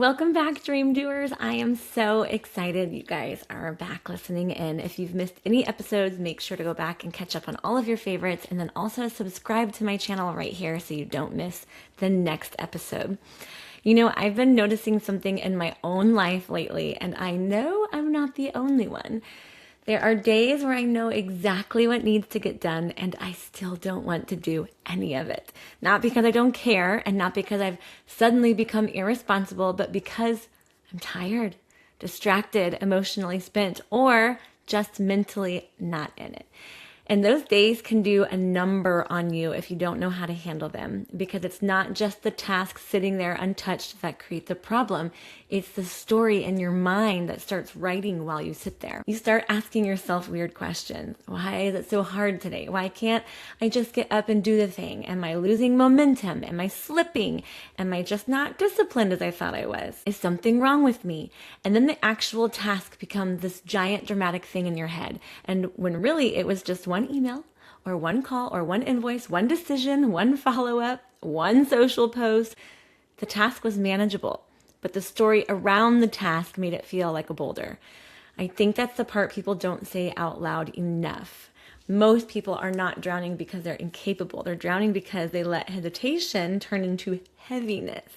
Welcome back, Dream Doers. I am so excited you guys are back listening in. If you've missed any episodes, make sure to go back and catch up on all of your favorites, and then also subscribe to my channel right here so you don't miss the next episode. You know, I've been noticing something in my own life lately, and I know I'm not the only one. There are days where I know exactly what needs to get done, and I still don't want to do any of it. Not because I don't care, and not because I've suddenly become irresponsible, but because I'm tired, distracted, emotionally spent, or just mentally not in it. And those days can do a number on you if you don't know how to handle them, because it's not just the tasks sitting there untouched that create the problem. It's the story in your mind that starts writing while you sit there. You start asking yourself weird questions. Why is it so hard today? Why can't I just get up and do the thing? Am I losing momentum? Am I slipping? Am I just not disciplined as I thought I was? Is something wrong with me? And then the actual task becomes this giant dramatic thing in your head. And when really it was just one email or one call or one invoice, one decision, one follow-up, one social post, the task was manageable, but the story around the task made it feel like a boulder. I think that's the part people don't say out loud enough. Most people are not drowning because they're incapable. They're drowning because they let hesitation turn into heaviness.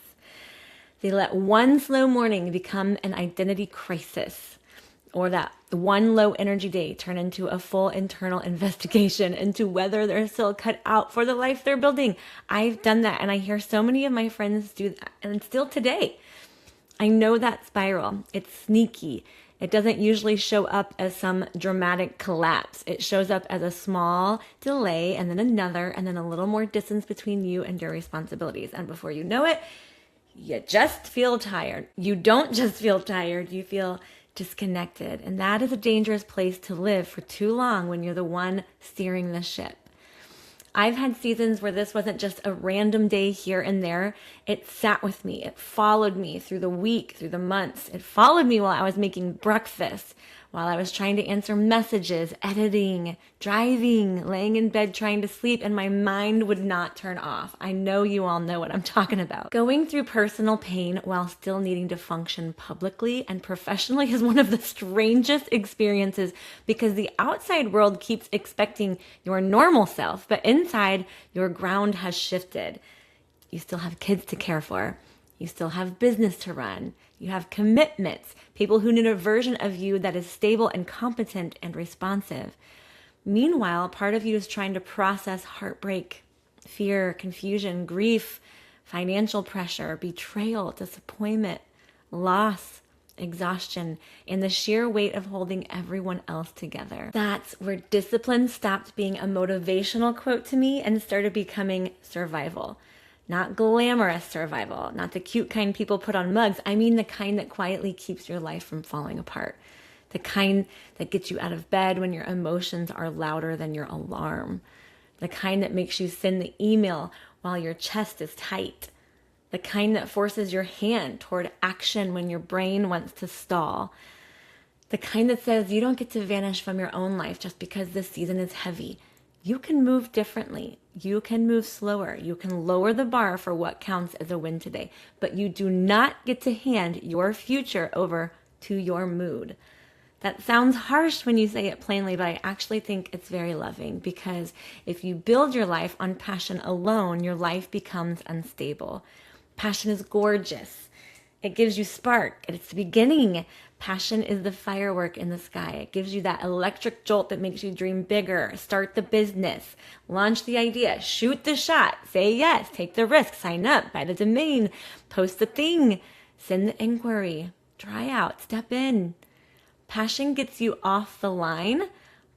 They let one slow morning become an identity crisis, or that one low energy day turn into a full internal investigation into whether they're still cut out for the life they're building. I've done that, and I hear so many of my friends do that, and still today. I know that spiral. It's sneaky. It doesn't usually show up as some dramatic collapse. It shows up as a small delay, and then another, and then a little more distance between you and your responsibilities. And before you know it, you just feel tired. You don't just feel tired, you feel disconnected. And that is a dangerous place to live for too long when you're the one steering the ship. I've had seasons where this wasn't just a random day here and there. It sat with me. It followed me through the week, through the months. It followed me while I was making breakfast, while I was trying to answer messages, editing, driving, laying in bed trying to sleep, and my mind would not turn off. I know you all know what I'm talking about. Going through personal pain while still needing to function publicly and professionally is one of the strangest experiences, because the outside world keeps expecting your normal self, but inside, your ground has shifted. You still have kids to care for. You still have business to run. You have commitments, people who need a version of you that is stable and competent and responsive. Meanwhile, part of you is trying to process heartbreak, fear, confusion, grief, financial pressure, betrayal, disappointment, loss, exhaustion, and the sheer weight of holding everyone else together. That's where discipline stopped being a motivational quote to me and started becoming survival. Not glamorous survival, not the cute kind people put on mugs. I mean the kind that quietly keeps your life from falling apart. The kind that gets you out of bed when your emotions are louder than your alarm. The kind that makes you send the email while your chest is tight. The kind that forces your hand toward action when your brain wants to stall. The kind that says you don't get to vanish from your own life just because this season is heavy. You can move differently. You can move slower. You can lower the bar for what counts as a win today. But you do not get to hand your future over to your mood. That sounds harsh when you say it plainly, but I actually think it's very loving, because if you build your life on passion alone, your life becomes unstable. Passion is gorgeous. It gives you spark. It's the beginning. Passion is the firework in the sky. It gives you that electric jolt that makes you dream bigger, start the business, launch the idea, shoot the shot, say yes, take the risk, sign up, buy the domain, post the thing, send the inquiry, try out, step in. Passion gets you off the line,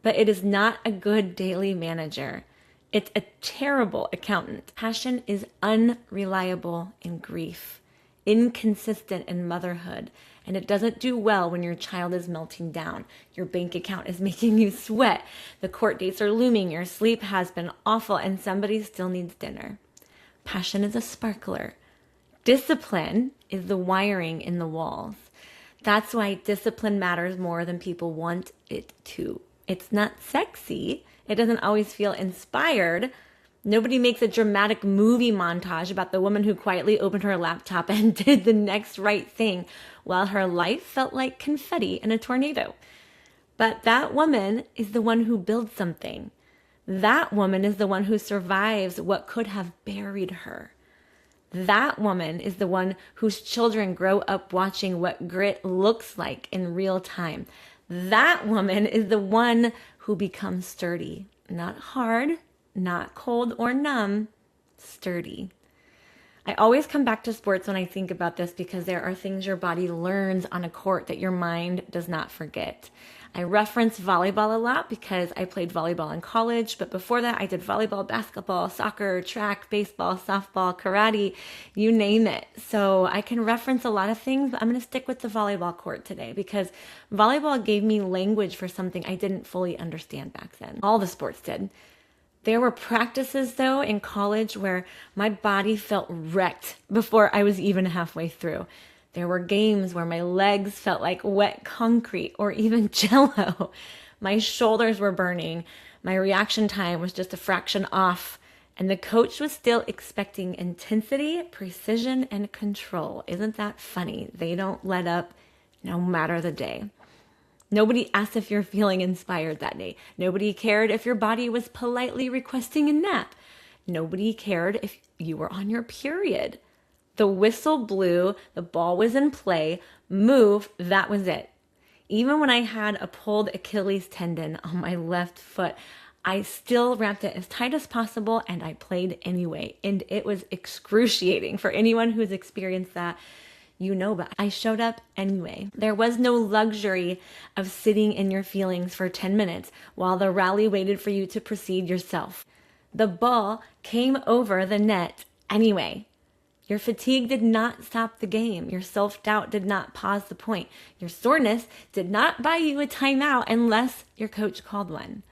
but it is not a good daily manager. It's a terrible accountant. Passion is unreliable in grief, inconsistent in motherhood, and it doesn't do well when your child is melting down, your bank account is making you sweat, the court dates are looming, your sleep has been awful, and somebody still needs dinner. Passion is a sparkler. Discipline is the wiring in the walls. That's why discipline matters more than people want it to. It's not sexy. It doesn't always feel inspired. Nobody makes a dramatic movie montage about the woman who quietly opened her laptop and did the next right thing while her life felt like confetti in a tornado. But that woman is the one who builds something. That woman is the one who survives what could have buried her. That woman is the one whose children grow up watching what grit looks like in real time. That woman is the one who becomes sturdy, not hard, not cold or numb, sturdy. I always come back to sports when I think about this because there are things your body learns on a court that your mind does not forget. I reference volleyball a lot because I played volleyball in college, but before that I did volleyball, basketball, soccer, track, baseball, softball, karate, you name it. So I can reference a lot of things, but I'm going to stick with the volleyball court today because volleyball gave me language for something I didn't fully understand back then. All the sports did. There were practices, though, in college where my body felt wrecked before I was even halfway through. There were games where my legs felt like wet concrete or even jello. My shoulders were burning. My reaction time was just a fraction off. And the coach was still expecting intensity, precision, and control. Isn't that funny? They don't let up no matter the day. Nobody asked if you're feeling inspired that day. Nobody cared if your body was politely requesting a nap. Nobody cared if you were on your period. The whistle blew, the ball was in play, move, that was it. Even when I had a pulled Achilles tendon on my left foot, I still wrapped it as tight as possible and I played anyway. And it was excruciating for anyone who's experienced that. You know, but I showed up anyway. There was no luxury of sitting in your feelings for 10 minutes while the rally waited for you to proceed yourself. The ball came over the net anyway. Your fatigue did not stop the game. Your self-doubt did not pause the point. Your soreness did not buy you a timeout unless your coach called one.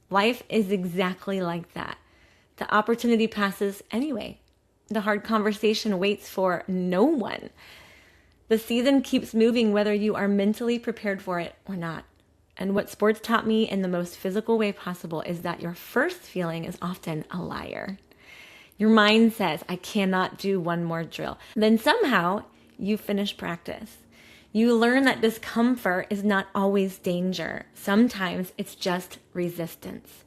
Life is exactly like that. The opportunity passes anyway. The hard conversation waits for no one. The season keeps moving whether you are mentally prepared for it or not. And what sports taught me in the most physical way possible is that your first feeling is often a liar. Your mind says, I cannot do one more drill. Then somehow you finish practice. You learn that discomfort is not always danger. Sometimes it's just resistance.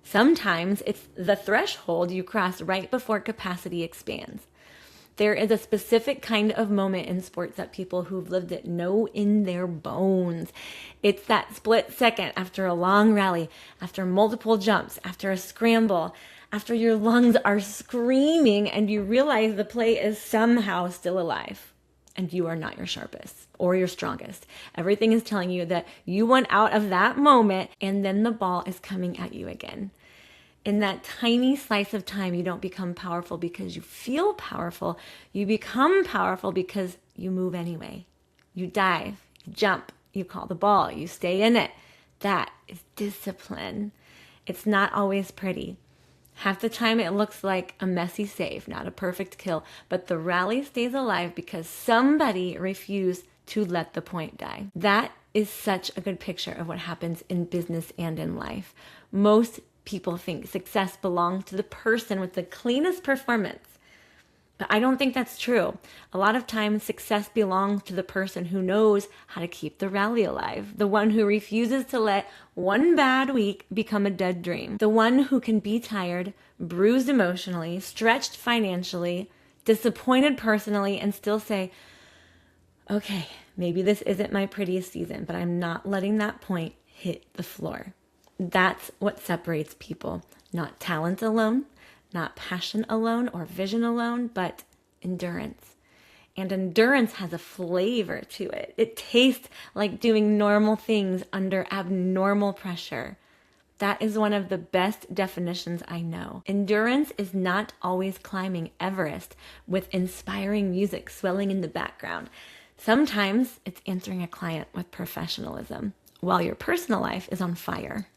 Sometimes it's the threshold you cross right before capacity expands. There is a specific kind of moment in sports that people who've lived it know in their bones. It's that split second after a long rally, after multiple jumps, after a scramble, after your lungs are screaming and you realize the play is somehow still alive and you are not your sharpest or your strongest. Everything is telling you that you went out of that moment and then the ball is coming at you again. In that tiny slice of time, you don't become powerful because you feel powerful. You become powerful because you move anyway. You dive, you jump, you call the ball, you stay in it. That is discipline. It's not always pretty. Half the time it looks like a messy save, not a perfect kill, but the rally stays alive because somebody refused to let the point die. That is such a good picture of what happens in business and in life. Most people think success belongs to the person with the cleanest performance. But I don't think that's true. A lot of times success belongs to the person who knows how to keep the rally alive, the one who refuses to let one bad week become a dead dream, the one who can be tired, bruised emotionally, stretched financially, disappointed personally, and still say, okay, maybe this isn't my prettiest season, but I'm not letting that point hit the floor. That's what separates people, not talent alone, not passion alone or vision alone, but endurance. And endurance has a flavor to it. It tastes like doing normal things under abnormal pressure. That is one of the best definitions I know. Endurance is not always climbing Everest with inspiring music swelling in the background. Sometimes it's answering a client with professionalism while your personal life is on fire.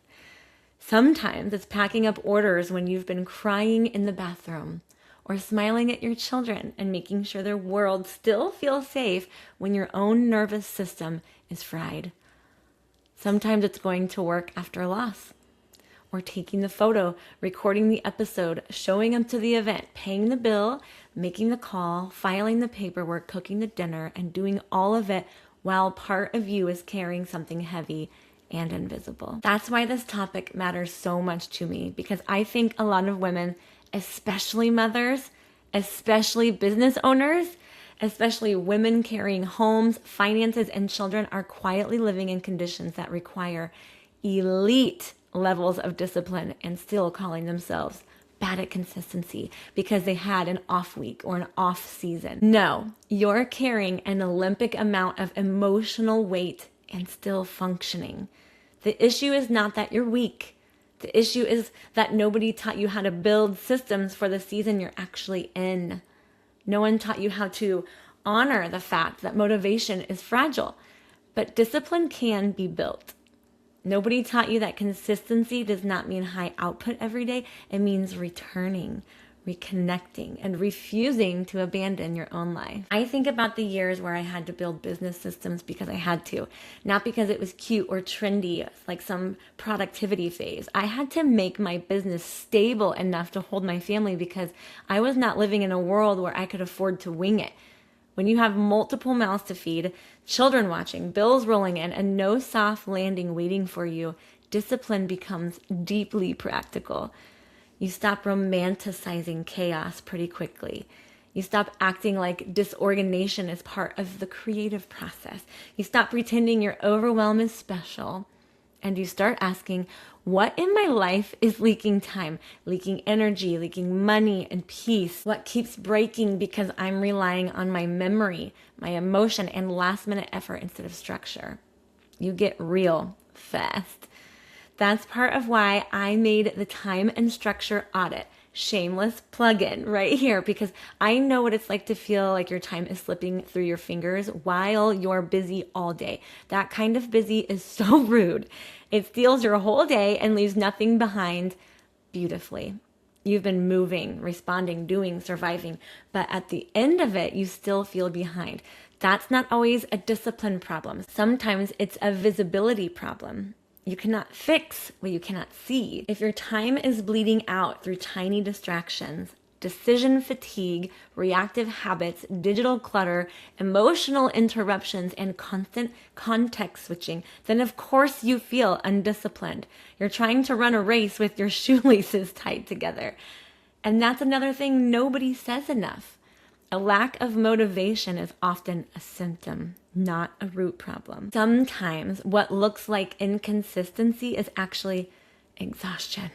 Sometimes it's packing up orders when you've been crying in the bathroom, or smiling at your children and making sure their world still feels safe when your own nervous system is fried. Sometimes it's going to work after a loss, or taking the photo, recording the episode, showing up to the event, paying the bill, making the call, filing the paperwork, cooking the dinner, and doing all of it while part of you is carrying something heavy and invisible. That's why this topic matters so much to me, because I think a lot of women, especially mothers, especially business owners, especially women carrying homes, finances, and children, are quietly living in conditions that require elite levels of discipline and still calling themselves bad at consistency because they had an off week or an off season. No, you're carrying an Olympic amount of emotional weight and still functioning. The issue is not that you're weak. The issue is that nobody taught you how to build systems for the season you're actually in. No one taught you how to honor the fact that motivation is fragile, but discipline can be built. Nobody taught you that consistency does not mean high output every day. It means returning, reconnecting, and refusing to abandon your own life. I think about the years where I had to build business systems because I had to, not because it was cute or trendy, like some productivity phase. I had to make my business stable enough to hold my family because I was not living in a world where I could afford to wing it. When you have multiple mouths to feed, children watching, bills rolling in, and no soft landing waiting for you, discipline becomes deeply practical. You stop romanticizing chaos pretty quickly. You stop acting like disorganization is part of the creative process. You stop pretending your overwhelm is special. And you start asking, what in my life is leaking time, leaking energy, leaking money and peace? What keeps breaking because I'm relying on my memory, my emotion, and last minute effort instead of structure? You get real fast. That's part of why I made the time and structure audit. Shameless plug-in right here, because I know what it's like to feel like your time is slipping through your fingers while you're busy all day. That kind of busy is so rude. It steals your whole day and leaves nothing behind beautifully. You've been moving, responding, doing, surviving, but at the end of it, you still feel behind. That's not always a discipline problem. Sometimes it's a visibility problem. You cannot fix what you cannot see. If your time is bleeding out through tiny distractions, decision fatigue, reactive habits, digital clutter, emotional interruptions, and constant context switching, then of course you feel undisciplined. You're trying to run a race with your shoelaces tied together. And that's another thing nobody says enough. A lack of motivation is often a symptom, not a root problem. Sometimes what looks like inconsistency is actually exhaustion.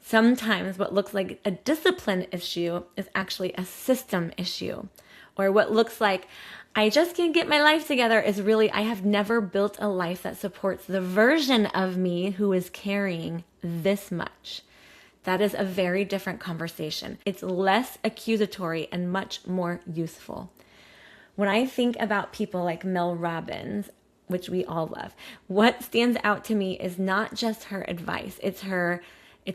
Sometimes what looks like a discipline issue is actually a system issue. Or what looks like I just can't get my life together is really I have never built a life that supports the version of me who is carrying this much. That is a very different conversation. It's less accusatory and much more useful. When I think about people like Mel Robbins, which we all love, what stands out to me is not just her advice. It's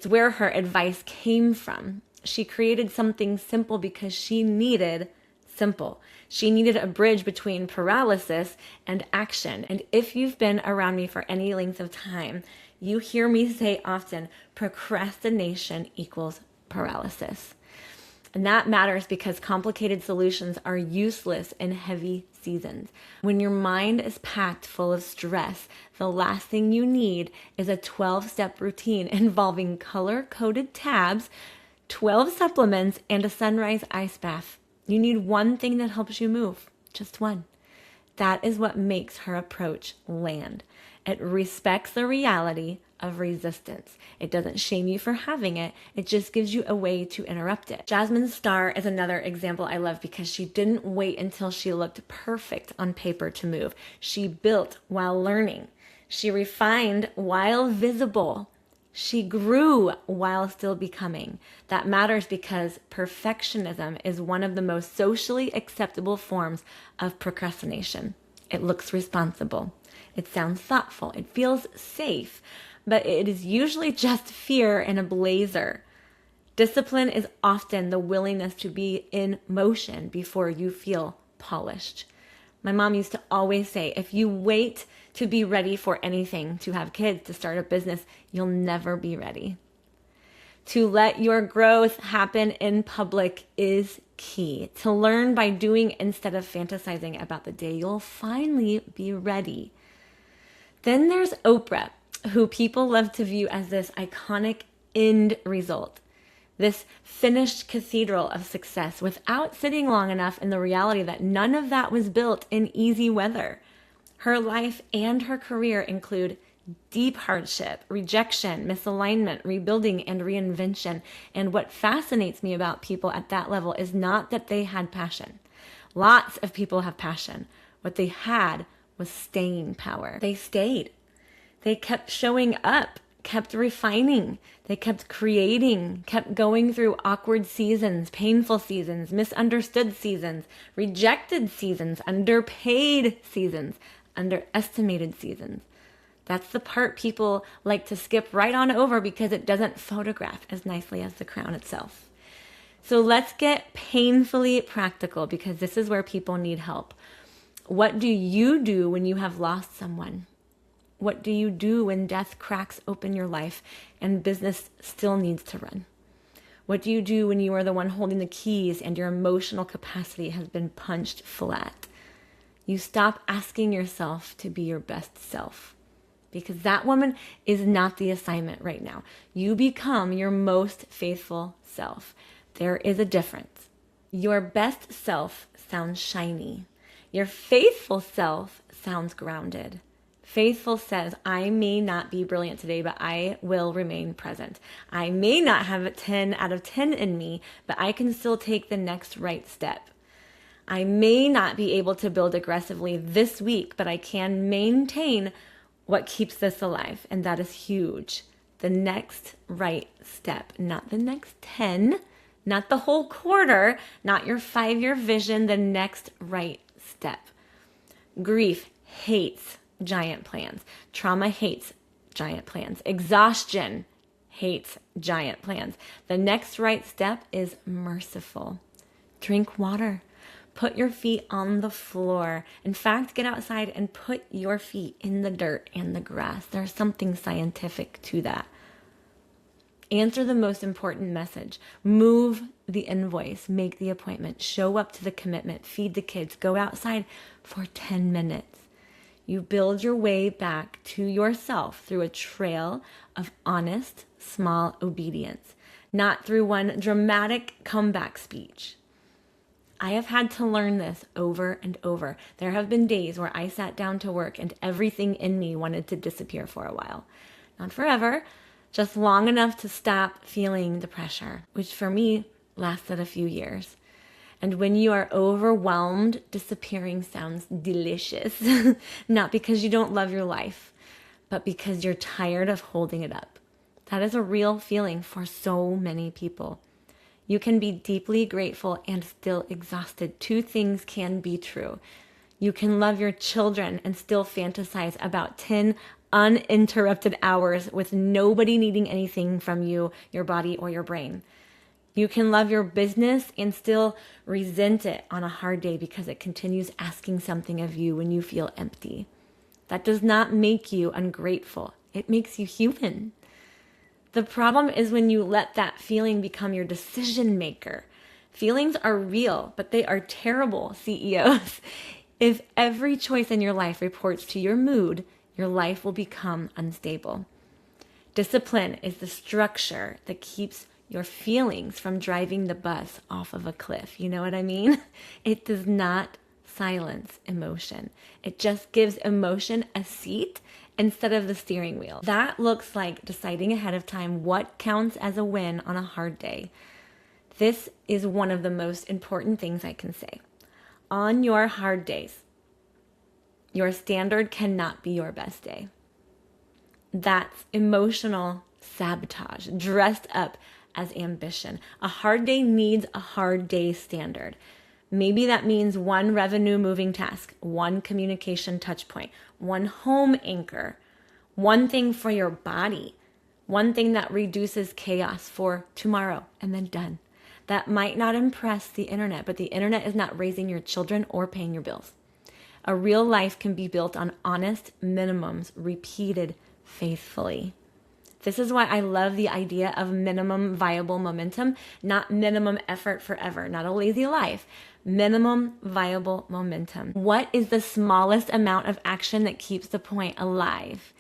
where her advice came from. She created something simple because she needed simple. She needed a bridge between paralysis and action. And if you've been around me for any length of time, you hear me say often, procrastination equals paralysis. And that matters because complicated solutions are useless in heavy seasons. When your mind is packed full of stress, the last thing you need is a 12-step routine involving color-coded tabs, 12 supplements, and a sunrise ice bath. You need one thing that helps you move, just one. That is what makes her approach land. It respects the reality of resistance. It doesn't shame you for having it. It just gives you a way to interrupt it. Jasmine Star is another example I love because she didn't wait until she looked perfect on paper to move. She built while learning. She refined while visible. She grew while still becoming. That matters because perfectionism is one of the most socially acceptable forms of procrastination. It looks responsible. It sounds thoughtful. It feels safe, but it is usually just fear in a blazer. Discipline is often the willingness to be in motion before you feel polished. My mom used to always say, if you wait to be ready for anything, to have kids, to start a business. You'll never be ready. To let your growth happen in public is key. To learn by doing instead of fantasizing about the day you'll finally be ready. Then there's Oprah, who people love to view as this iconic end result, this finished cathedral of success, without sitting long enough in the reality that none of that was built in easy weather. Her life and her career include deep hardship, rejection, misalignment, rebuilding, and reinvention. And what fascinates me about people at that level is not that they had passion. Lots of people have passion. What they had was staying power. They stayed. They kept showing up, kept refining. They kept creating, kept going through awkward seasons, painful seasons, misunderstood seasons, rejected seasons, underpaid seasons, underestimated seasons. That's the part people like to skip right on over because it doesn't photograph as nicely as the crown itself. So let's get painfully practical, because this is where people need help. What do you do when you have lost someone? What do you do when death cracks open your life and business still needs to run? What do you do when you are the one holding the keys and your emotional capacity has been punched flat? You stop asking yourself to be your best self, because that woman is not the assignment right now. You become your most faithful self. There is a difference. Your best self sounds shiny. Your faithful self sounds grounded. Faithful says, I may not be brilliant today, but I will remain present. I may not have a 10 out of 10 in me, but I can still take the next right step. I may not be able to build aggressively this week, but I can maintain what keeps this alive. And that is huge. The next right step, not the next 10, not the whole quarter, not your 5-year vision, the next right step. Grief hates giant plans. Trauma hates giant plans. Exhaustion hates giant plans. The next right step is merciful. Drink water. Put your feet on the floor. In fact, get outside and put your feet in the dirt and the grass. There's something scientific to that. Answer the most important message. Move the invoice. Make the appointment. Show up to the commitment. Feed the kids. Go outside for 10 minutes. You build your way back to yourself through a trail of honest, small obedience, not through one dramatic comeback speech. I have had to learn this over and over. There have been days where I sat down to work and everything in me wanted to disappear for a while. Not forever, just long enough to stop feeling the pressure, which for me lasted a few years. And when you are overwhelmed, disappearing sounds delicious. Not because you don't love your life, but because you're tired of holding it up. That is a real feeling for so many people. You can be deeply grateful and still exhausted. Two things can be true. You can love your children and still fantasize about 10 uninterrupted hours with nobody needing anything from you, your body, or your brain. You can love your business and still resent it on a hard day because it continues asking something of you when you feel empty. That does not make you ungrateful. It makes you human. The problem is when you let that feeling become your decision maker. Feelings are real, but they are terrible CEOs. If every choice in your life reports to your mood, your life will become unstable. Discipline is the structure that keeps your feelings from driving the bus off of a cliff. You know what I mean? It does not silence emotion. It just gives emotion a seat instead of the steering wheel. That looks like deciding ahead of time what counts as a win on a hard day. This is one of the most important things I can say. On your hard days, your standard cannot be your best day. That's emotional sabotage dressed up as ambition. A hard day needs a hard day standard. Maybe that means one revenue moving task, one communication touch point, one home anchor, one thing for your body, one thing that reduces chaos for tomorrow, and then done. That might not impress the internet, but the internet is not raising your children or paying your bills. A real life can be built on honest minimums repeated faithfully. This is why I love the idea of minimum viable momentum, not minimum effort forever, not a lazy life. Minimum viable momentum. What is the smallest amount of action that keeps the point alive?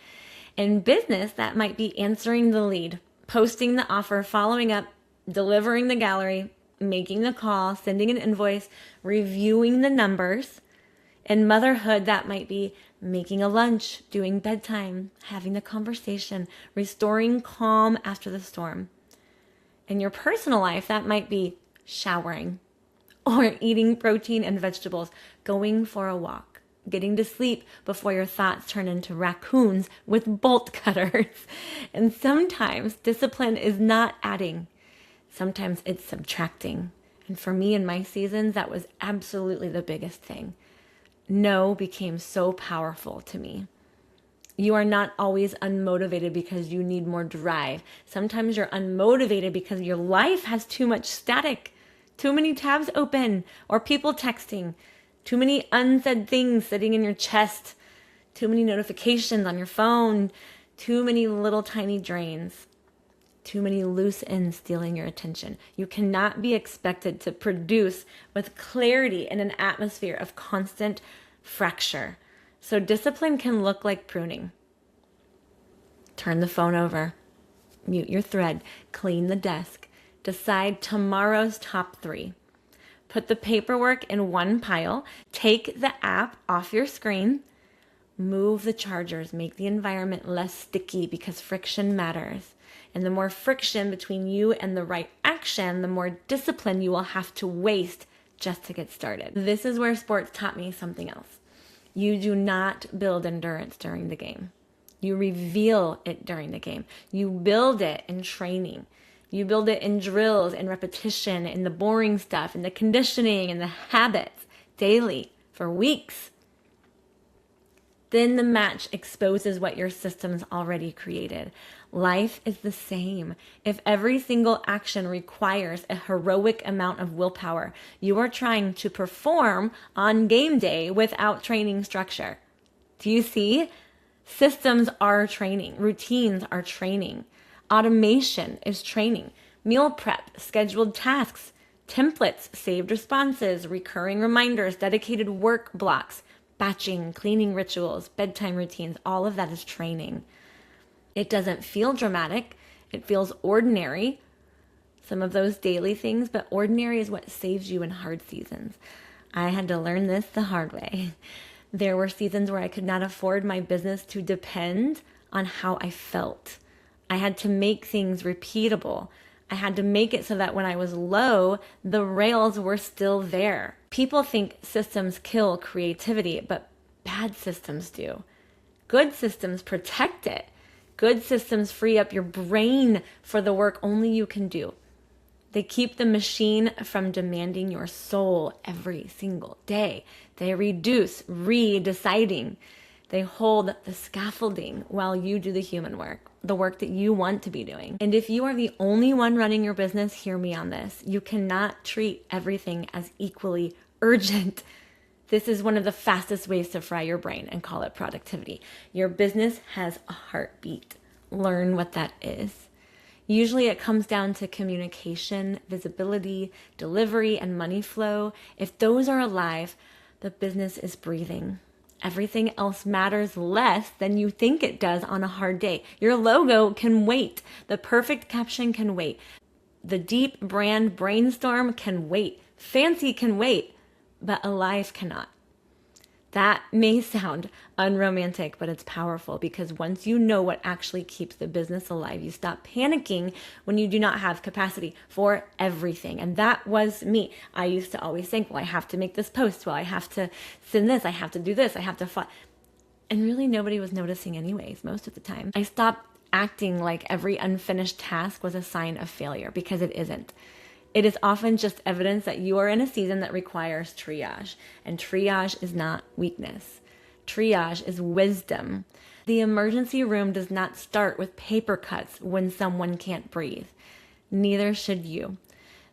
In business, that might be answering the lead, posting the offer, following up, delivering the gallery, making the call, sending an invoice, reviewing the numbers. In motherhood, that might be making a lunch, doing bedtime, having the conversation, restoring calm after the storm. In your personal life, that might be showering or eating protein and vegetables, going for a walk, getting to sleep before your thoughts turn into raccoons with bolt cutters. And sometimes discipline is not adding. Sometimes it's subtracting. And for me in my seasons, that was absolutely the biggest thing. No became so powerful to me. You are not always unmotivated because you need more drive. Sometimes you're unmotivated because your life has too much static, too many tabs open, or people texting, too many unsaid things sitting in your chest, too many notifications on your phone, too many little tiny drains. Too many loose ends stealing your attention. You cannot be expected to produce with clarity in an atmosphere of constant fracture. So discipline can look like pruning. Turn the phone over, mute your thread, clean the desk, decide tomorrow's top 3. Put the paperwork in one pile, take the app off your screen, move the chargers, make the environment less sticky because friction matters. And the more friction between you and the right action, the more discipline you will have to waste just to get started. This is where sports taught me something else. You do not build endurance during the game. You reveal it during the game. You build it in training. You build it in drills and repetition, in the boring stuff, in the conditioning and the habits daily for weeks. Then the match exposes what your system's already created. Life is the same. If every single action requires a heroic amount of willpower, you are trying to perform on game day without training structure. Do you see? Systems are training. Routines are training. Automation is training. Meal prep, scheduled tasks, templates, saved responses, recurring reminders, dedicated work blocks, batching, cleaning rituals, bedtime routines, all of that is training. It doesn't feel dramatic. It feels ordinary, some of those daily things, but ordinary is what saves you in hard seasons. I had to learn this the hard way. There were seasons where I could not afford my business to depend on how I felt. I had to make things repeatable. I had to make it so that when I was low, the rails were still there. People think systems kill creativity, but bad systems do. Good systems protect it. Good systems free up your brain for the work only you can do. They keep the machine from demanding your soul every single day. They reduce redeciding. They hold the scaffolding while you do the human work, the work that you want to be doing. And if you are the only one running your business, hear me on this. You cannot treat everything as equally urgent. This is one of the fastest ways to fry your brain and call it productivity. Your business has a heartbeat. Learn what that is. Usually it comes down to communication, visibility, delivery, and money flow. If those are alive, the business is breathing. Everything else matters less than you think it does on a hard day. Your logo can wait. The perfect caption can wait. The deep brand brainstorm can wait. Fancy can wait, but alive cannot. That may sound unromantic, but it's powerful because once you know what actually keeps the business alive, you stop panicking when you do not have capacity for everything. And that was me. I used to always think, well, I have to make this post. Well, I have to send this. I have to do this. I have to and really nobody was noticing anyways, most of the time. I stopped acting like every unfinished task was a sign of failure because it isn't. It is often just evidence that you are in a season that requires triage. And triage is not weakness. Triage is wisdom. The emergency room does not start with paper cuts when someone can't breathe. Neither should you.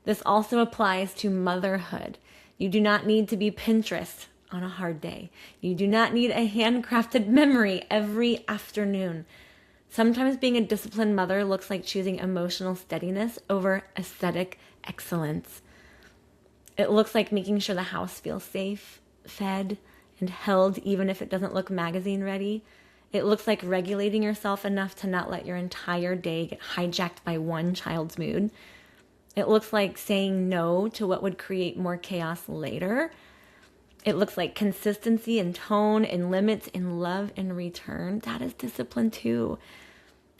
This also applies to motherhood. You do not need to be Pinterest on a hard day. You do not need a handcrafted memory every afternoon. Sometimes being a disciplined mother looks like choosing emotional steadiness over aesthetic excellence. It looks like making sure the house feels safe, fed, and held even if it doesn't look magazine ready. It looks like regulating yourself enough to not let your entire day get hijacked by one child's mood. It looks like saying no to what would create more chaos later. It looks like consistency in tone and limits in love in return. That is discipline too.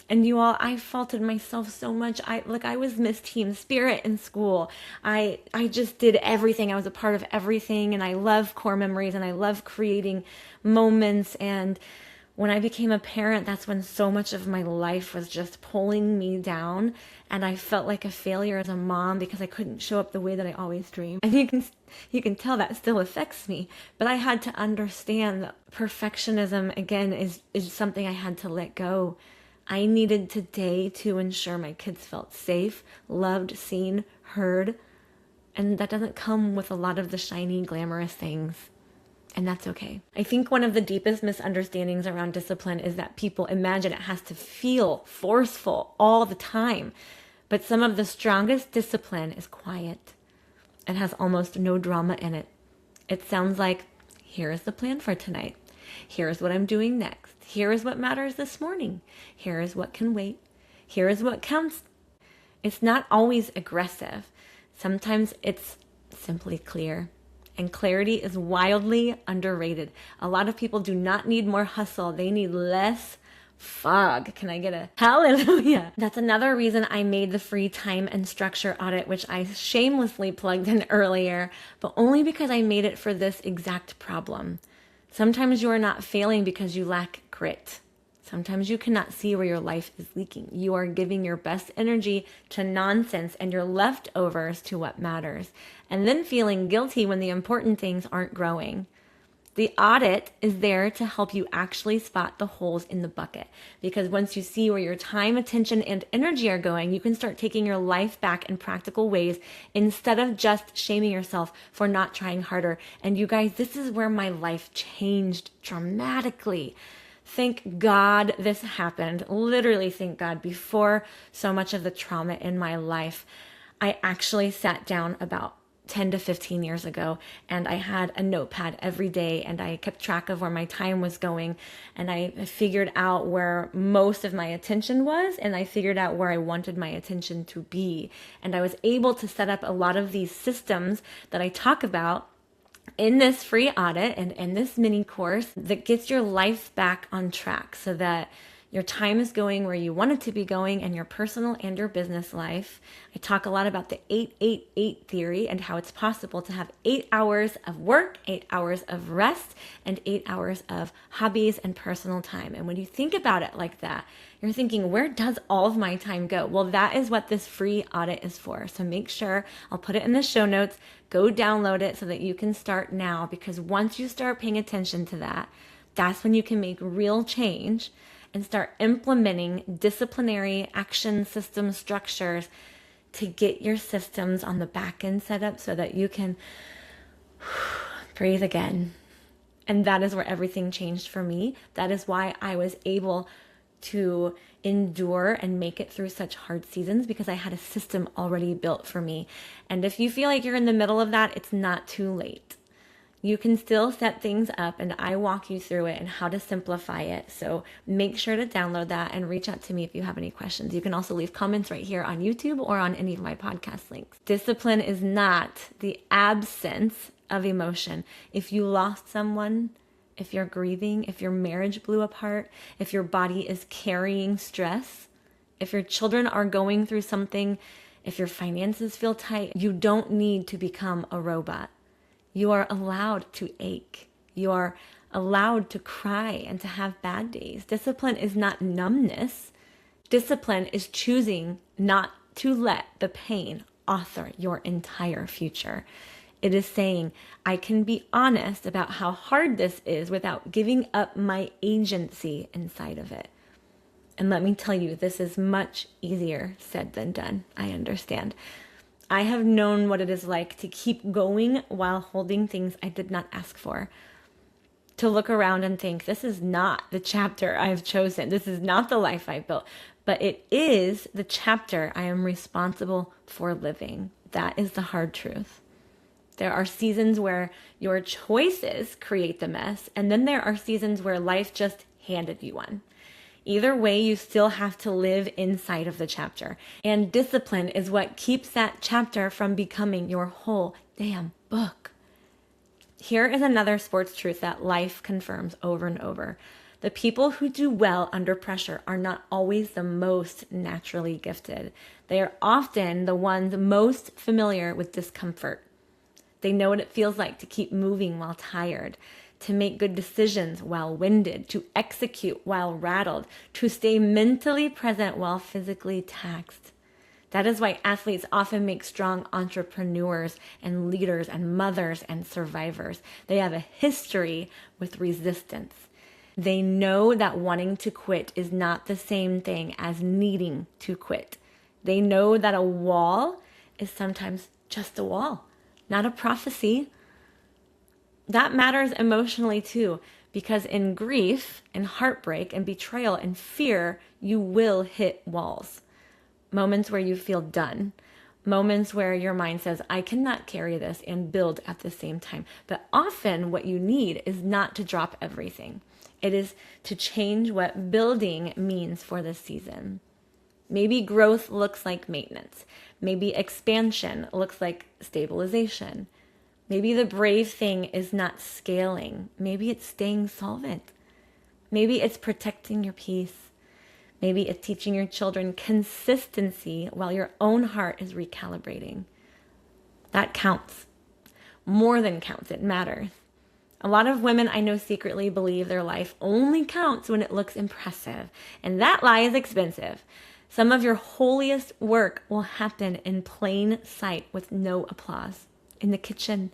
And you all, I faulted myself so much. I was Miss Team Spirit in school. I just did everything. I was a part of everything, and I love core memories, and I love creating moments. And when I became a parent, that's when so much of my life was just pulling me down, and I felt like a failure as a mom because I couldn't show up the way that I always dreamed. And you can tell that still affects me, but I had to understand that perfectionism again is something I had to let go. I needed today to ensure my kids felt safe, loved, seen, heard, and that doesn't come with a lot of the shiny, glamorous things. And that's okay. I think one of the deepest misunderstandings around discipline is that people imagine it has to feel forceful all the time. But some of the strongest discipline is quiet. It has almost no drama in it. It sounds like, here is the plan for tonight. Here's what I'm doing next. Here is what matters this morning. Here is what can wait. Here is what counts. It's not always aggressive. Sometimes it's simply clear. And clarity is wildly underrated. A lot of people do not need more hustle. They need less fog. Can I get a hallelujah? That's another reason I made the free time and structure audit, which I shamelessly plugged in earlier, but only because I made it for this exact problem. Sometimes you are not failing because you lack grit. Sometimes you cannot see where your life is leaking. You are giving your best energy to nonsense and your leftovers to what matters, and then feeling guilty when the important things aren't growing. The audit is there to help you actually spot the holes in the bucket, because once you see where your time, attention, and energy are going, you can start taking your life back in practical ways instead of just shaming yourself for not trying harder. And you guys, this is where my life changed dramatically. Thank God this happened. Literally, thank God. Before so much of the trauma in my life, I actually sat down about 10 to 15 years ago, and I had a notepad every day, and I kept track of where my time was going, and I figured out where most of my attention was, and I figured out where I wanted my attention to be. And I was able to set up a lot of these systems that I talk about in this free audit and in this mini course that gets your life back on track so that your time is going where you want it to be going in your personal and your business life. I talk a lot about the 8-8-8 theory and how it's possible to have 8 hours of work, 8 hours of rest, and 8 hours of hobbies and personal time. And when you think about it like that, you're thinking, where does all of my time go? Well, that is what this free audit is for. So make sure, I'll put it in the show notes, go download it so that you can start now, because once you start paying attention to that, that's when you can make real change and start implementing disciplinary action system structures to get your systems on the back end set up so that you can breathe again. And that is where everything changed for me. That is why I was able to endure and make it through such hard seasons, because I had a system already built for me. And if you feel like you're in the middle of that, it's not too late. You can still set things up, and I walk you through it and how to simplify it. So make sure to download that and reach out to me if you have any questions. You can also leave comments right here on YouTube or on any of my podcast links. Discipline is not the absence of emotion. If you lost someone, if you're grieving, if your marriage blew apart, if your body is carrying stress, if your children are going through something, if your finances feel tight, you don't need to become a robot. You are allowed to ache. You are allowed to cry and to have bad days. Discipline is not numbness. Discipline is choosing not to let the pain author your entire future. It is saying, I can be honest about how hard this is without giving up my agency inside of it. And let me tell you, this is much easier said than done. I understand. I have known what it is like to keep going while holding things I did not ask for. To look around and think, this is not the chapter I've chosen. This is not the life I built, but it is the chapter I am responsible for living. That is the hard truth. There are seasons where your choices create the mess, and then there are seasons where life just handed you one. Either way, you still have to live inside of the chapter. And discipline is what keeps that chapter from becoming your whole damn book. Here is another sports truth that life confirms over and over. The people who do well under pressure are not always the most naturally gifted. They are often the ones most familiar with discomfort. They know what it feels like to keep moving while tired, to make good decisions while winded, to execute while rattled, to stay mentally present while physically taxed. That is why athletes often make strong entrepreneurs and leaders and mothers and survivors. They have a history with resistance. They know that wanting to quit is not the same thing as needing to quit. They know that a wall is sometimes just a wall, not a prophecy. That matters emotionally too, because in grief and heartbreak and betrayal and fear, you will hit walls. Moments where you feel done. Moments where your mind says, I cannot carry this and build at the same time. But often what you need is not to drop everything. It is to change what building means for this season. Maybe growth looks like maintenance. Maybe expansion looks like stabilization. Maybe the brave thing is not scaling. Maybe it's staying solvent. Maybe it's protecting your peace. Maybe it's teaching your children consistency while your own heart is recalibrating. That counts. More than counts. It matters. A lot of women I know secretly believe their life only counts when it looks impressive, and that lie is expensive. Some of your holiest work will happen in plain sight with no applause. In the kitchen,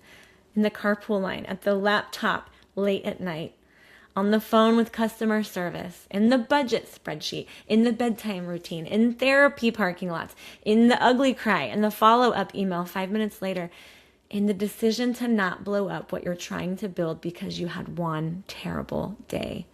in the carpool line, at the laptop, late at night, on the phone with customer service, in the budget spreadsheet, in the bedtime routine, in therapy parking lots, in the ugly cry, in the follow-up email 5 minutes later, in the decision to not blow up what you're trying to build because you had one terrible day.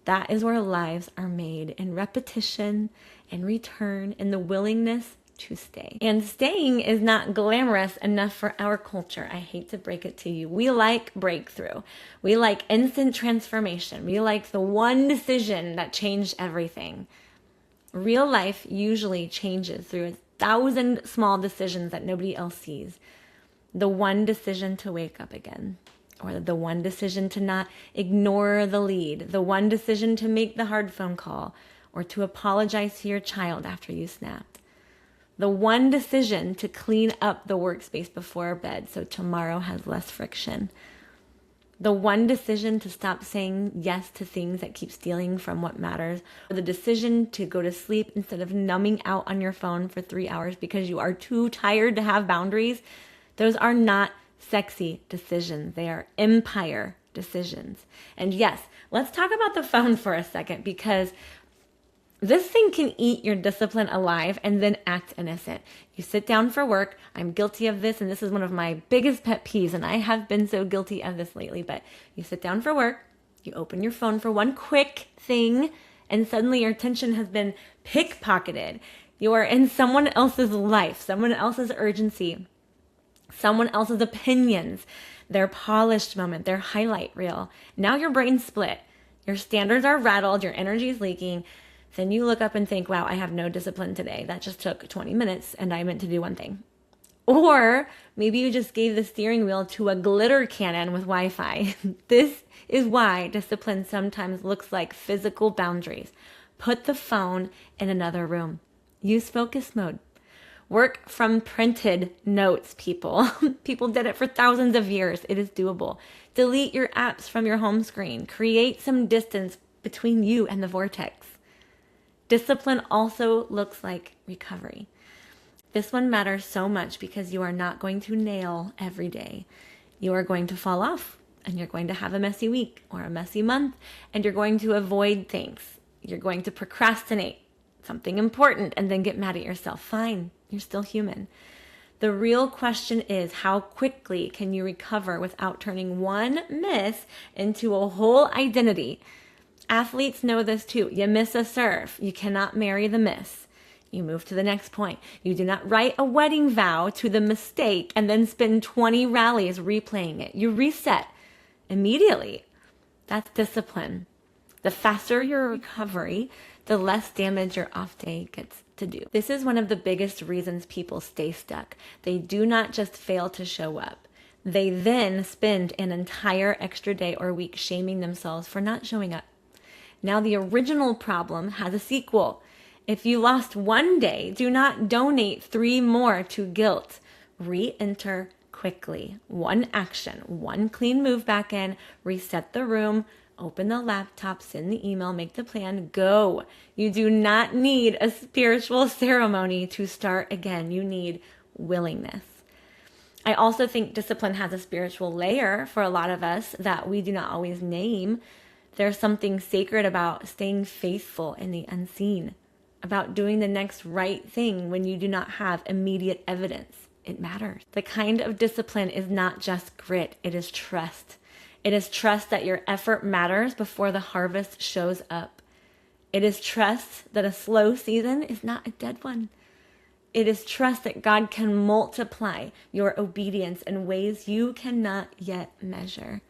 That is where lives are made, in repetition and return, in the willingness to stay. And staying is not glamorous enough for our culture. I hate to break it to you. We like breakthrough. We like instant transformation. We like the one decision that changed everything. Real life usually changes through 1,000 small decisions that nobody else sees. The one decision to wake up again, or the one decision to not ignore the lead, the one decision to make the hard phone call, or to apologize to your child after you snapped. The one decision to clean up the workspace before bed so tomorrow has less friction. The one decision to stop saying yes to things that keep stealing from what matters. Or the decision to go to sleep instead of numbing out on your phone for 3 hours because you are too tired to have boundaries. Those are not sexy decisions. They are empire decisions. And yes, let's talk about the phone for a second, because this thing can eat your discipline alive and then act innocent. You sit down for work. I'm guilty of this, and this is one of my biggest pet peeves, and I have been so guilty of this lately. But you sit down for work, you open your phone for one quick thing, and suddenly your attention has been pickpocketed. You are in someone else's life, someone else's urgency, someone else's opinions, their polished moment, their highlight reel. Now your brain's split. Your standards are rattled. Your energy is leaking. Then you look up and think, wow, I have no discipline today. That just took 20 minutes and I meant to do one thing. Or maybe you just gave the steering wheel to a glitter cannon with Wi-Fi. This is why discipline sometimes looks like physical boundaries. Put the phone in another room. Use focus mode. Work from printed notes, people. People did it for thousands of years. It is doable. Delete your apps from your home screen. Create some distance between you and the vortex. Discipline also looks like recovery. This one matters so much because you are not going to nail every day. You are going to fall off, and you're going to have a messy week or a messy month, and you're going to avoid things. You're going to procrastinate something important and then get mad at yourself. Fine, you're still human. The real question is, how quickly can you recover without turning one miss into a whole identity? Athletes know this too. You miss a serve, you cannot marry the miss. You move to the next point. You do not write a wedding vow to the mistake and then spend 20 rallies replaying it. You reset immediately. That's discipline. The faster your recovery, the less damage your off day gets to do. This is one of the biggest reasons people stay stuck. They do not just fail to show up. They then spend an entire extra day or week shaming themselves for not showing up. Now the original problem has a sequel. If you lost one day, do not donate 3 more to guilt. Re-enter quickly. One action, one clean move back in, reset the room, open the laptop, send the email, make the plan, go. You do not need a spiritual ceremony to start again. You need willingness. I also think discipline has a spiritual layer for a lot of us that we do not always name. There's something sacred about staying faithful in the unseen, about doing the next right thing when you do not have immediate evidence. It matters. The kind of discipline is not just grit, it is trust. It is trust that your effort matters before the harvest shows up. It is trust that a slow season is not a dead one. It is trust that God can multiply your obedience in ways you cannot yet measure.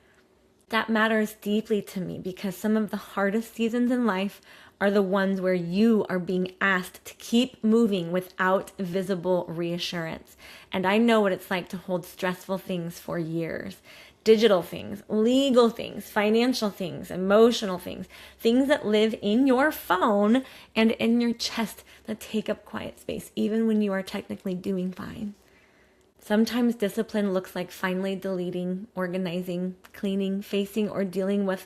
That matters deeply to me because some of the hardest seasons in life are the ones where you are being asked to keep moving without visible reassurance. And I know what it's like to hold stressful things for years. Digital things, legal things, financial things, emotional things, things that live in your phone and in your chest that take up quiet space, even when you are technically doing fine. Sometimes discipline looks like finally deleting, organizing, cleaning, facing, or dealing with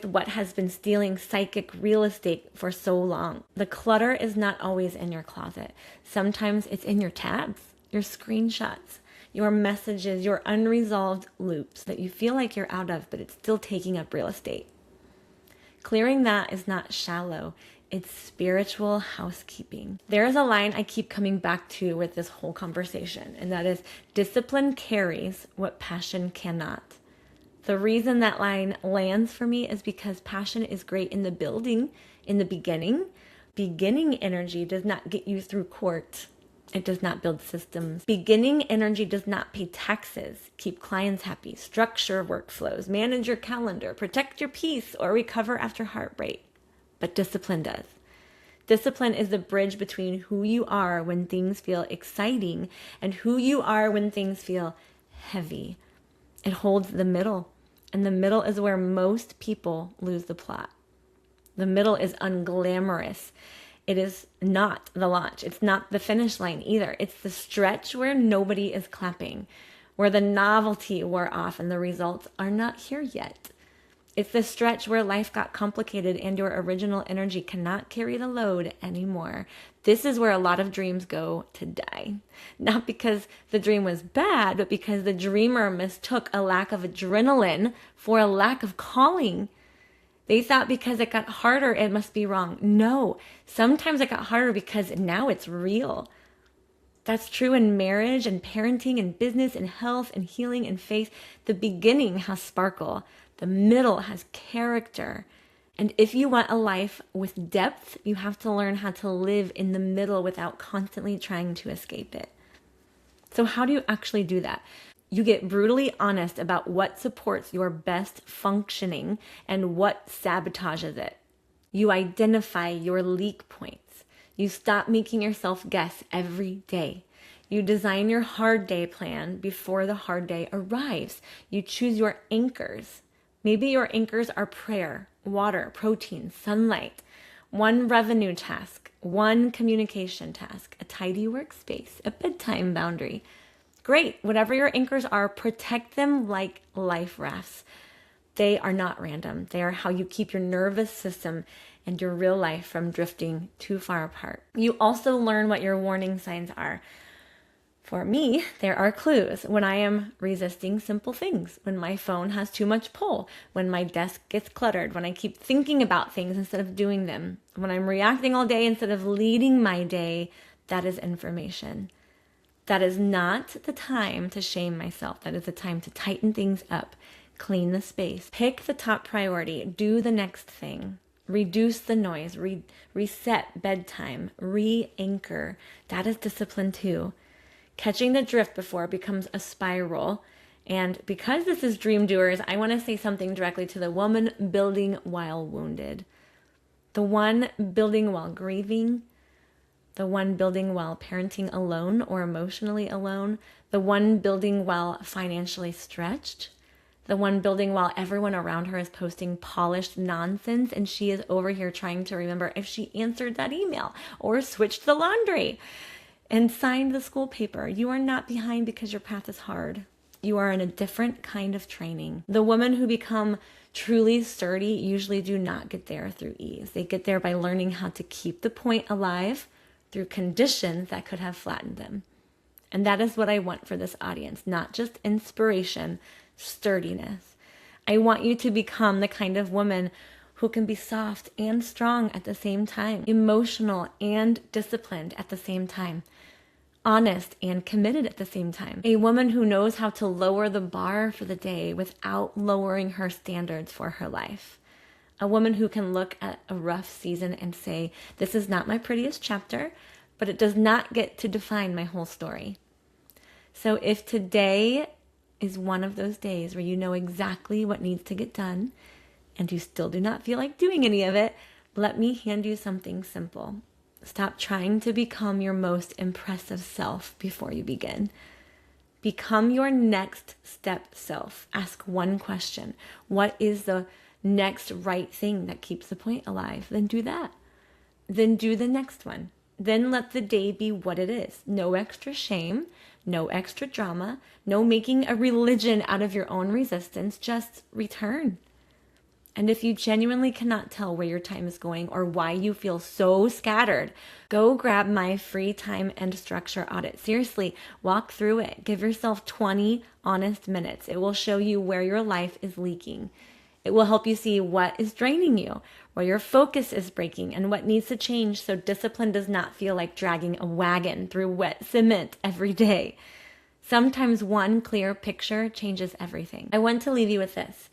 what has been stealing psychic real estate for so long. The clutter is not always in your closet. Sometimes it's in your tabs, your screenshots, your messages, your unresolved loops that you feel like you're out of, but it's still taking up real estate. Clearing that is not shallow. It's spiritual housekeeping. There is a line I keep coming back to with this whole conversation, and that is, discipline carries what passion cannot. The reason that line lands for me is because passion is great in the building, in the beginning. Beginning energy does not get you through court. It does not build systems. Beginning energy does not pay taxes, keep clients happy, structure workflows, manage your calendar, protect your peace, or recover after heartbreak. But discipline does. Discipline is the bridge between who you are when things feel exciting and who you are when things feel heavy. It holds the middle, and the middle is where most people lose the plot. The middle is unglamorous. It is not the launch. It's not the finish line either. It's the stretch where nobody is clapping, where the novelty wore off and the results are not here yet. It's the stretch where life got complicated and your original energy cannot carry the load anymore. This is where a lot of dreams go to die. Not because the dream was bad, but because the dreamer mistook a lack of adrenaline for a lack of calling. They thought because it got harder, it must be wrong. No, sometimes it got harder because now it's real. That's true in marriage and parenting and business and health and healing and faith. The beginning has sparkle. The middle has character. And if you want a life with depth, you have to learn how to live in the middle without constantly trying to escape it. So how do you actually do that? You get brutally honest about what supports your best functioning and what sabotages it. You identify your leak points. You stop making yourself guess every day. You design your hard day plan before the hard day arrives. You choose your anchors. Maybe your anchors are prayer, water, protein, sunlight, one revenue task, one communication task, a tidy workspace, a bedtime boundary. Great. Whatever your anchors are, protect them like life rafts. They are not random. They are how you keep your nervous system and your real life from drifting too far apart. You also learn what your warning signs are. For me, there are clues when I am resisting simple things, when my phone has too much pull, when my desk gets cluttered, when I keep thinking about things instead of doing them, when I'm reacting all day instead of leading my day. That is information. That is not the time to shame myself. That is the time to tighten things up, clean the space, pick the top priority, do the next thing, reduce the noise, reset bedtime, re-anchor. That is discipline too. Catching the drift before it becomes a spiral. And because this is Dream Doers, I want to say something directly to the woman building while wounded, the one building while grieving, the one building while parenting alone or emotionally alone, the one building while financially stretched, the one building while everyone around her is posting polished nonsense and she is over here trying to remember if she answered that email or switched the laundry and signed the school paper. You are not behind because your path is hard. You are in a different kind of training. The women who become truly sturdy usually do not get there through ease. They get there by learning how to keep the point alive through conditions that could have flattened them. And that is what I want for this audience, not just inspiration, sturdiness. I want you to become the kind of woman who can be soft and strong at the same time, emotional and disciplined at the same time, honest and committed at the same time. A woman who knows how to lower the bar for the day without lowering her standards for her life. A woman who can look at a rough season and say, this is not my prettiest chapter, but it does not get to define my whole story. So if today is one of those days where you know exactly what needs to get done and you still do not feel like doing any of it, let me hand you something simple. Stop trying to become your most impressive self before you begin. Become your next step self. Ask one question. What is the next right thing that keeps the point alive? Then do that. Then do the next one. Then let the day be what it is. No extra shame, no extra drama, no making a religion out of your own resistance. Just return. And if you genuinely cannot tell where your time is going or why you feel so scattered, go grab my free time and structure audit. Seriously, walk through it. Give yourself 20 honest minutes. It will show you where your life is leaking. It will help you see what is draining you, where your focus is breaking, and what needs to change so discipline does not feel like dragging a wagon through wet cement every day. Sometimes one clear picture changes everything. I want to leave you with this.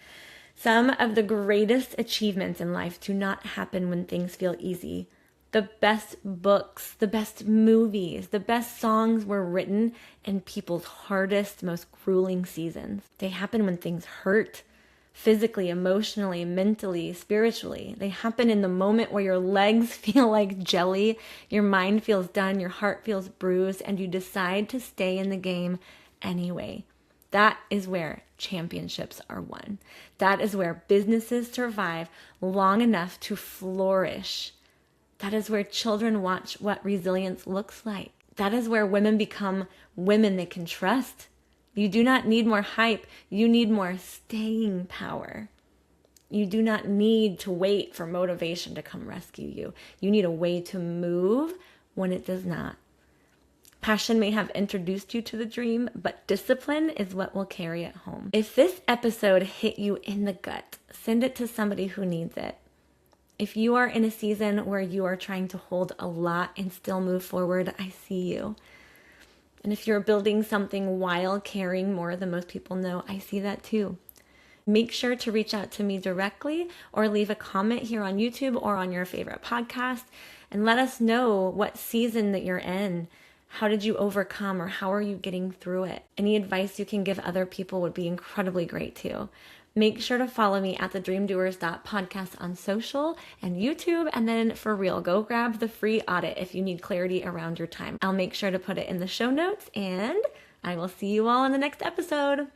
Some of the greatest achievements in life do not happen when things feel easy. The best books, the best movies, the best songs were written in people's hardest, most grueling seasons. They happen when things hurt, physically, emotionally, mentally, spiritually. They happen in the moment where your legs feel like jelly, your mind feels done, your heart feels bruised, and you decide to stay in the game anyway. That is where championships are won. That is where businesses survive long enough to flourish. That is where children watch what resilience looks like. That is where women become women they can trust. You do not need more hype. You need more staying power. You do not need to wait for motivation to come rescue you. You need a way to move when it does not. Passion may have introduced you to the dream, but discipline is what will carry it home. If this episode hit you in the gut, send it to somebody who needs it. If you are in a season where you are trying to hold a lot and still move forward, I see you. And if you're building something while caring more than most people know, I see that too. Make sure to reach out to me directly or leave a comment here on YouTube or on your favorite podcast and let us know what season that you're in. How did you overcome, or how are you getting through it? Any advice you can give other people would be incredibly great too. Make sure to follow me at thedreamdoers.podcast on social and YouTube. And then for real, go grab the free audit if you need clarity around your time. I'll make sure to put it in the show notes, and I will see you all in the next episode.